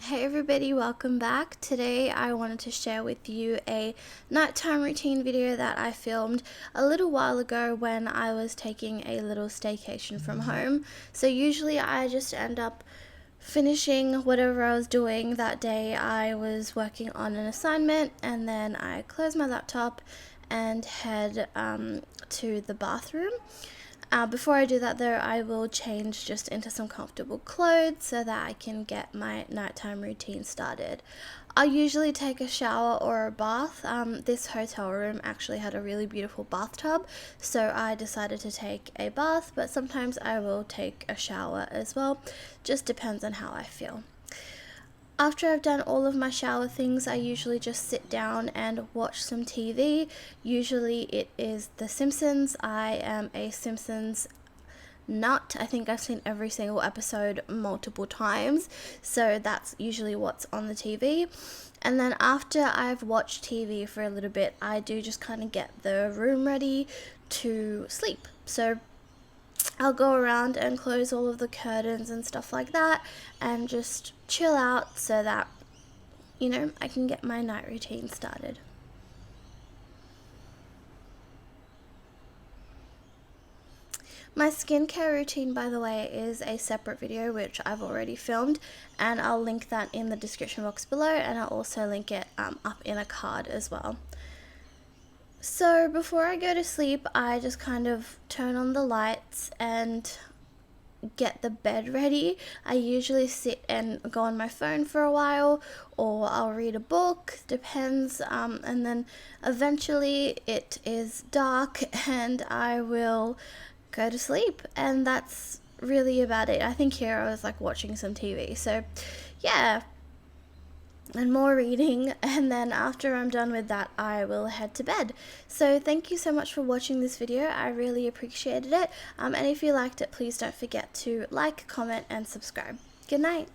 Hey everybody, welcome back. Today I wanted to share with you a nighttime routine video that I filmed a little while ago when I was taking a little staycation from home. So usually I just end up finishing whatever I was doing that day. I was working on an assignment and then I close my laptop and head to the bathroom. Before I do that though, I will change just into some comfortable clothes so that I can get my nighttime routine started. I usually take a shower or a bath. This hotel room actually had a really beautiful bathtub, so I decided to take a bath, but sometimes I will take a shower as well. Just depends on how I feel. After I've done all of my shower things, I usually just sit down and watch some TV. Usually it is The Simpsons. I am a Simpsons nut. I think I've seen every single episode multiple times, so that's usually what's on the TV. And then after I've watched TV for a little bit, I do just kind of get the room ready to sleep. So I'll go around and close all of the curtains and stuff like that and just chill out so that, I can get my night routine started. My skincare routine, by the way, is a separate video which I've already filmed, and I'll link that in the description box below, and I'll also link it up in a card as well. So before I go to sleep, I just kind of turn on the lights and get the bed ready. I usually sit and go on my phone for a while, or I'll read a book, depends, and then eventually it is dark and I will go to sleep, and that's really about it. I think here I was like watching some TV, so yeah, and more reading, and then after I'm done with that I will head to bed. So thank you so much for watching this video. I really appreciated it, and if you liked it, please don't forget to like, comment and subscribe. Good night.